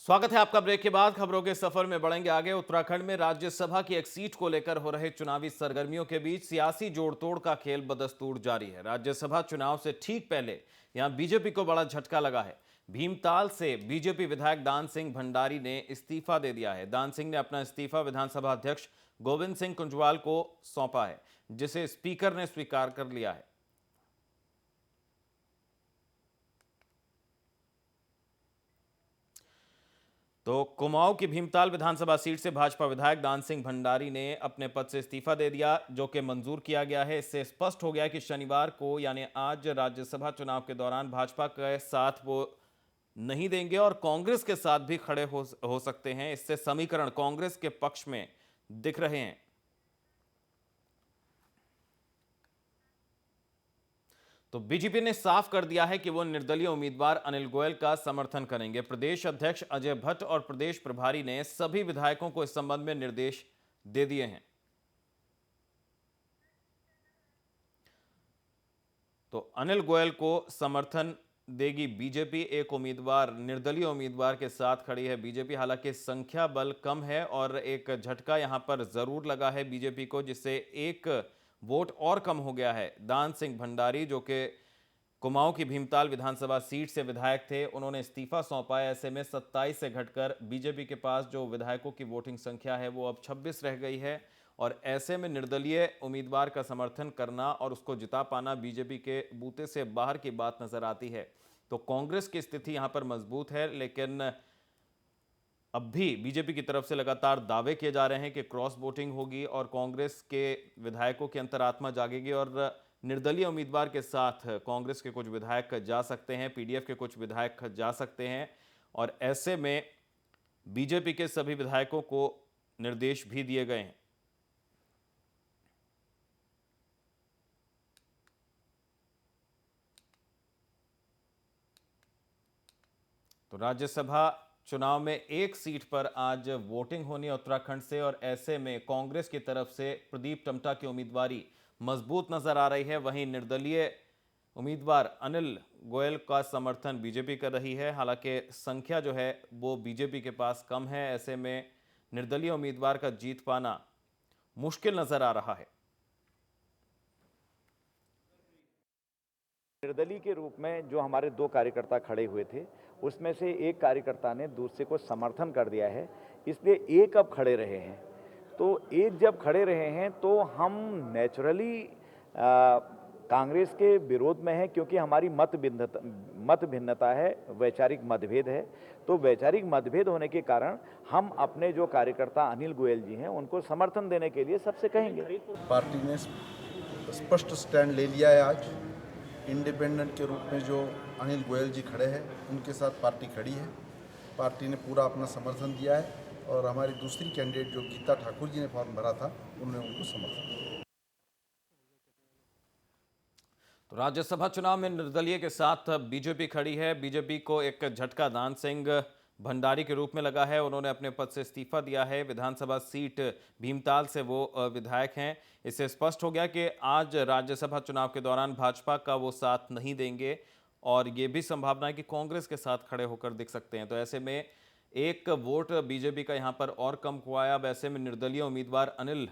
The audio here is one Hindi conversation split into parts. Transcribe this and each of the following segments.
स्वागत है आपका। ब्रेक के बाद खबरों के सफर में बढ़ेंगे आगे। उत्तराखंड में राज्यसभा की एक सीट को लेकर हो रहे चुनावी सरगर्मियों के बीच सियासी जोड़तोड़ का खेल बदस्तूर जारी है। राज्यसभा चुनाव से ठीक पहले यहां बीजेपी को बड़ा झटका लगा है। भीमताल से बीजेपी विधायक दान सिंह भंडारी ने इस्तीफा दे दिया है। दान सिंह ने अपना इस्तीफा विधानसभा अध्यक्ष गोविंद सिंह कुंजवाल को सौंपा है, जिसे स्पीकर ने स्वीकार कर लिया है। तो कुमाऊं की भीमताल विधानसभा सीट से भाजपा विधायक दान सिंह भंडारी ने अपने पद से इस्तीफा दे दिया, जो कि मंजूर किया गया है। इससे स्पष्ट हो गया कि शनिवार को यानी आज राज्यसभा चुनाव के दौरान भाजपा के साथ वो नहीं देंगे और कांग्रेस के साथ भी खड़े हो सकते हैं। इससे समीकरण कांग्रेस के पक्ष में दिख रहे हैं। तो बीजेपी ने साफ कर दिया है कि वो निर्दलीय उम्मीदवार अनिल गोयल का समर्थन करेंगे। प्रदेश अध्यक्ष अजय भट्ट और प्रदेश प्रभारी ने सभी विधायकों को इस संबंध में निर्देश दे दिए हैं। तो अनिल गोयल को समर्थन देगी बीजेपी। एक उम्मीदवार, निर्दलीय उम्मीदवार के साथ खड़ी है बीजेपी। हालांकि संख्या बल कम है और एक झटका यहां पर जरूर लगा है बीजेपी को, जिससे एक वोट और कम हो गया है। दान सिंह भंडारी, जो कि कुमाऊं की भीमताल विधानसभा सीट से विधायक थे, उन्होंने इस्तीफा सौंपा है। ऐसे में 27 से घटकर बीजेपी के पास जो विधायकों की वोटिंग संख्या है वो अब 26 रह गई है। और ऐसे में निर्दलीय उम्मीदवार का समर्थन करना और उसको जिता पाना बीजेपी के बूते से बाहर की बात नजर आती है। तो कांग्रेस की स्थिति यहां पर मजबूत है, लेकिन अब भी बीजेपी की तरफ से लगातार दावे किए जा रहे हैं कि क्रॉस वोटिंग होगी और कांग्रेस के विधायकों की अंतरात्मा जागेगी और निर्दलीय उम्मीदवार के साथ कांग्रेस के कुछ विधायक जा सकते हैं, पीडीएफ के कुछ विधायक जा सकते हैं। और ऐसे में बीजेपी के सभी विधायकों को निर्देश भी दिए गए हैं। तो राज्यसभा चुनाव में एक सीट पर आज वोटिंग होनी है उत्तराखंड से, और ऐसे में कांग्रेस की तरफ से प्रदीप टम्टा की उम्मीदवारी मजबूत नजर आ रही है। वहीं निर्दलीय उम्मीदवार अनिल गोयल का समर्थन बीजेपी कर रही है। हालांकि संख्या जो है वो बीजेपी के पास कम है। ऐसे में निर्दलीय उम्मीदवार का जीत पाना मुश्किल नजर आ रहा है। निर्दलीय के रूप में जो हमारे दो कार्यकर्ता खड़े हुए थे, उसमें से एक कार्यकर्ता ने दूसरे को समर्थन कर दिया है, इसलिए एक अब खड़े रहे हैं। तो एक जब खड़े रहे हैं तो हम नेचुरली कांग्रेस के विरोध में है, क्योंकि हमारी मत भिन्नता है, वैचारिक मतभेद है। तो वैचारिक मतभेद होने के कारण हम अपने जो कार्यकर्ता अनिल गोयल जी हैं उनको समर्थन देने के लिए सबसे कहेंगे। पार्टी ने स्पष्ट स्टैंड ले लिया है। आज इंडिपेंडेंट के रूप में जो अनिल गोयल जी खड़े हैं, उनके साथ पार्टी खड़ी है। पार्टी ने पूरा अपना समर्थन दिया है और हमारी दूसरी कैंडिडेट जो गीता ठाकुर जी ने फॉर्म भरा था, उन्होंने उनको समर्थन दिया। तो राज्यसभा चुनाव में निर्दलीय के साथ बीजेपी खड़ी है। बीजेपी को एक झटका दान सिंह भंडारी के रूप में लगा है। उन्होंने अपने पद से इस्तीफा दिया है। विधानसभा सीट भीमताल से वो विधायक हैं। इससे स्पष्ट हो गया कि आज राज्यसभा चुनाव के दौरान भाजपा का वो साथ नहीं देंगे और ये भी संभावना है कि कांग्रेस के साथ खड़े होकर दिख सकते हैं। तो ऐसे में एक वोट बीजेपी का यहां पर और कम हुआ है। अब ऐसे में निर्दलीय उम्मीदवार अनिल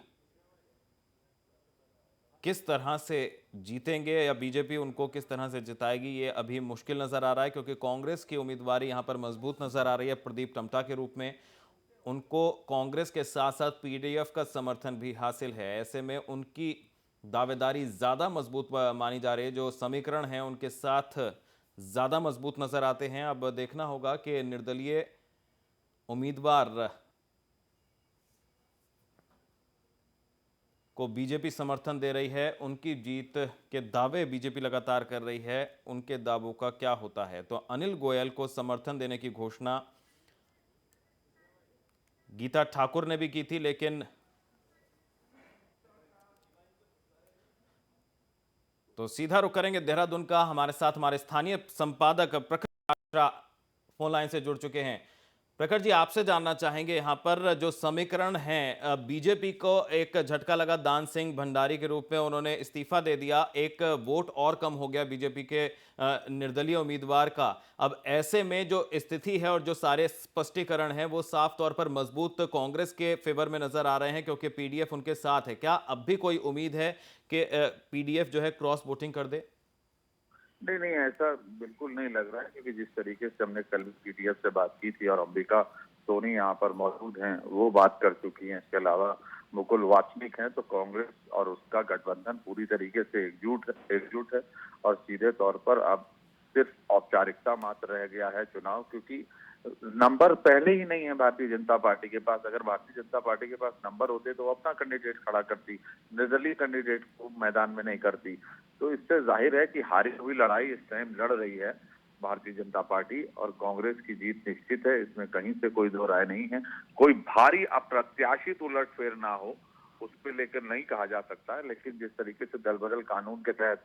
किस तरह से जीतेंगे या बीजेपी उनको किस तरह से जिताएगी, ये अभी मुश्किल नजर आ रहा है, क्योंकि कांग्रेस की उम्मीदवारी यहां पर मजबूत नजर आ रही है प्रदीप टम्टा के रूप में। उनको कांग्रेस के साथ साथ पीडीएफ का समर्थन भी हासिल है। ऐसे में उनकी दावेदारी ज्यादा मजबूत मानी जा रही है। जो समीकरण हैं उनके साथ ज्यादा मजबूत नजर आते हैं। अब देखना होगा कि निर्दलीय उम्मीदवार को बीजेपी समर्थन दे रही है, उनकी जीत के दावे बीजेपी लगातार कर रही है, उनके दावों का क्या होता है। तो अनिल गोयल को समर्थन देने की घोषणा गीता ठाकुर ने भी की थी, लेकिन तो सीधा रुख करेंगे देहरादून का। हमारे साथ हमारे स्थानीय संपादक प्रखर फोन लाइन से जुड़ चुके हैं। प्रखर जी, आपसे जानना चाहेंगे यहाँ पर जो समीकरण है, बीजेपी को एक झटका लगा, दान सिंह भंडारी के रूप में उन्होंने इस्तीफा दे दिया, एक वोट और कम हो गया बीजेपी के निर्दलीय उम्मीदवार का। अब ऐसे में जो स्थिति है और जो सारे स्पष्टीकरण हैं वो साफ तौर पर मजबूत कांग्रेस के फेवर में नजर आ रहे हैं, क्योंकि पीडीएफ उनके साथ है। क्या अब भी कोई उम्मीद है कि पीडीएफ जो है क्रॉस वोटिंग कर दे? नहीं नहीं, ऐसा बिल्कुल नहीं लग रहा है, क्योंकि जिस तरीके से हमने कल पीटीएफ से बात की थी और अंबिका सोनी यहाँ पर मौजूद हैं, वो बात कर चुकी हैं। इसके अलावा मुकुल वासनिक हैं, तो कांग्रेस और उसका गठबंधन पूरी तरीके से एकजुट है और सीधे तौर पर अब सिर्फ औपचारिकता मात्र रह गया है चुनाव, क्योंकि नंबर पहले ही नहीं है भारतीय जनता पार्टी के पास। अगर भारतीय जनता पार्टी के पास नंबर होते तो वो अपना कैंडिडेट खड़ा करती, निर्दलीय कैंडिडेट को मैदान में नहीं करती। तो इससे जाहिर है कि हारी हुई लड़ाई इस टाइम लड़ रही है भारतीय जनता पार्टी, और कांग्रेस की जीत निश्चित है, इसमें कहीं से कोई दो राय नहीं है। कोई भारी अप्रत्याशित उलटफेर ना हो उस पर लेकर नहीं कहा जा सकता है, लेकिन जिस तरीके से दल बदल कानून के तहत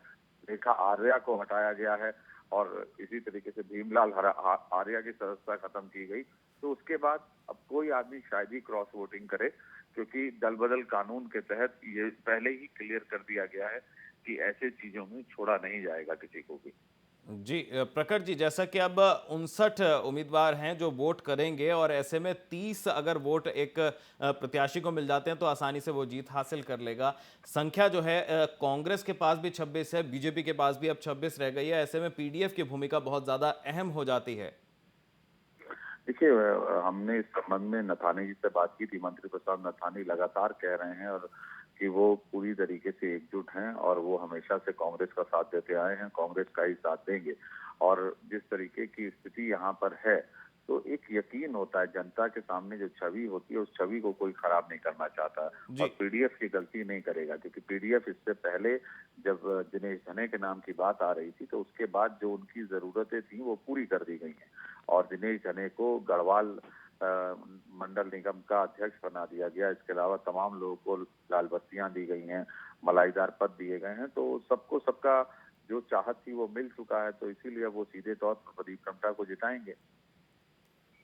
रेखा आर्या को हटाया गया है और इसी तरीके से भीमलाल आर्या की सदस्यता खत्म की गई, तो उसके बाद अब कोई आदमी शायद ही क्रॉस वोटिंग करे, क्योंकि दल बदल कानून के तहत ये पहले ही क्लियर कर दिया गया है कि ऐसे चीजों में छोड़ा नहीं जाएगा किसी को भी। जी, प्रखर जी, जैसा कि अब 59 उम्मीदवार हैं जो वोट करेंगे और ऐसे में 30 अगर वोट एक प्रत्याशी को मिल जाते हैं तो आसानी से वो जीत हासिल कर लेगा। संख्या जो है कांग्रेस के पास भी 26 है, बीजेपी के पास भी अब 26 रह गई है। ऐसे में पीडीएफ की भूमिका बहुत ज्यादा अहम हो जाती है। देखिए, हमने इस संबंध में नथानी जी से बात की थी। मंत्री प्रसाद नथानी लगातार कह रहे हैं और कि वो पूरी तरीके से एकजुट हैं और वो हमेशा से कांग्रेस का साथ देते आए हैं, कांग्रेस का ही साथ देंगे। और जिस तरीके की स्थिति यहाँ पर है, तो एक यकीन होता है, जनता के सामने जो छवि होती है उस छवि को कोई खराब नहीं करना चाहता और जी। पीडीएफ की गलती नहीं करेगा, क्योंकि पीडीएफ इससे पहले जब दिनेश धने के नाम की बात आ रही थी तो उसके बाद जो उनकी जरूरतें थी वो पूरी कर दी गई हैं और दिनेश धने को गढ़वाल मंडल निगम का अध्यक्ष बना दिया गया। इसके अलावा तमाम लोगों को लाल बत्तियां दी गई हैं, मलाईदार पद दिए गए हैं, तो सबको सबका जो चाहत थी वो मिल चुका है। तो इसीलिए वो सीधे तौर पर प्रदीप टम्टा को जिताएंगे।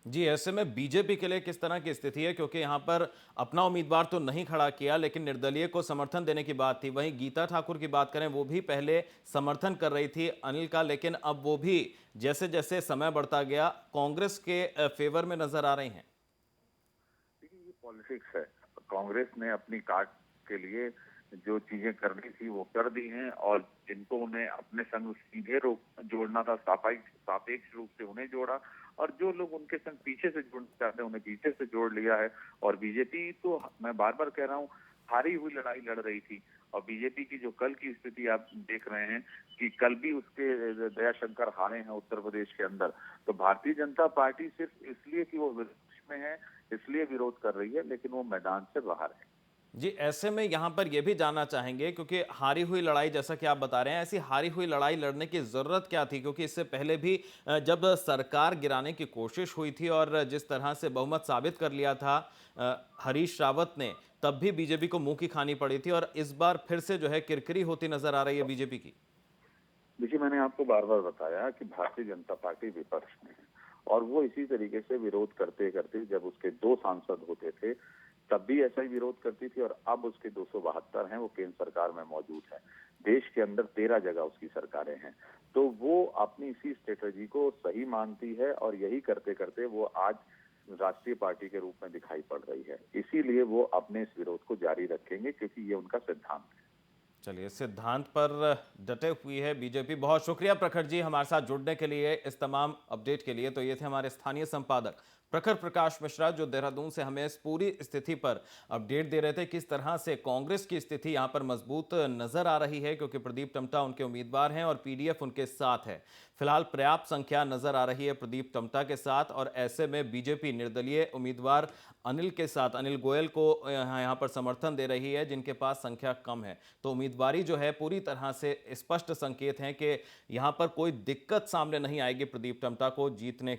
जी, ऐसे में बीजेपी के लिए किस तरह की स्थिति है, क्योंकि यहाँ पर अपना उम्मीदवार तो नहीं खड़ा किया लेकिन निर्दलीय को समर्थन देने की बात थी। वहीं गीता ठाकुर की बात करें, वो भी पहले समर्थन कर रही थी अनिल का, लेकिन अब वो भी जैसे जैसे समय बढ़ता गया कांग्रेस के फेवर में नजर आ रही हैं। देखिए, ये पॉलिटिक्स है। कांग्रेस ने अपनी काट के लिए जो चीजें करनी थी वो कर दी हैं और जिनको उन्हें अपने संग सीधे जोड़ना था, सापेक्ष रूप से उन्हें जोड़ा, और जो लोग उनके संग पीछे से जुड़ना चाहते हैं उन्हें पीछे से जोड़ लिया है। और बीजेपी तो, मैं बार बार कह रहा हूँ, हारी हुई लड़ाई लड़ रही थी। और बीजेपी की जो कल की स्थिति आप देख रहे हैं कि कल भी उसके दयाशंकर हारे हैं उत्तर प्रदेश के अंदर। तो भारतीय जनता पार्टी सिर्फ इसलिए कि वो विपक्ष में है इसलिए विरोध कर रही है, लेकिन वो मैदान से बाहर है। जी, ऐसे में यहाँ पर यह भी जानना चाहेंगे, क्योंकि हारी हुई लड़ाई जैसा कि आप बता रहे हैं, ऐसी हारी हुई लड़ाई लड़ने की जरूरत क्या थी? क्योंकि इससे पहले भी जब सरकार गिराने की कोशिश हुई थी और जिस तरह से बहुमत साबित कर लिया था हरीश रावत ने, तब भी बीजेपी को मुंह की खानी पड़ी थी और इस बार फिर से जो है किरकिरी होती नजर आ रही है बीजेपी की। देखिए, मैंने आपको बार बार बताया कि भारतीय जनता पार्टी विपक्ष में है और वो इसी तरीके से विरोध करते करते, जब उसके 2 सांसद होते थे तब भी ऐसा ही विरोध करती थी और अब उसके 272 हैं, वो केंद्र सरकार में मौजूद है। देश के अंदर 13 जगह उसकी सरकारें हैं, तो वो अपनी इसी स्ट्रेटजी को सही मानती है और यही करते करते वो आज राष्ट्रीय पार्टी के रूप में दिखाई पड़ रही है। इसीलिए वो अपने इस विरोध को जारी रखेंगे, क्योंकि ये उनका सिद्धांत है। चलिए, सिद्धांत पर डटे हुई है बीजेपी। बहुत शुक्रिया प्रखर जी हमारे साथ जुड़ने के लिए, इस तमाम अपडेट के लिए। तो ये थे हमारे स्थानीय संपादक प्रखर प्रकाश मिश्रा, जो देहरादून से हमें इस पूरी स्थिति पर अपडेट दे रहे थे, किस तरह से कांग्रेस की स्थिति यहां पर मजबूत नजर आ रही है, क्योंकि प्रदीप टम्टा उनके उम्मीदवार हैं और पीडीएफ उनके साथ है। फिलहाल पर्याप्त संख्या नजर आ रही है प्रदीप टम्टा के साथ, और ऐसे में बीजेपी निर्दलीय उम्मीदवार अनिल के साथ, अनिल गोयल को यहाँ पर समर्थन दे रही है, जिनके पास संख्या कम है। तो उम्मीदवारी जो है पूरी तरह से स्पष्ट संकेत हैं कि यहाँ पर कोई दिक्कत सामने नहीं आएगी प्रदीप टम्टा को जीतने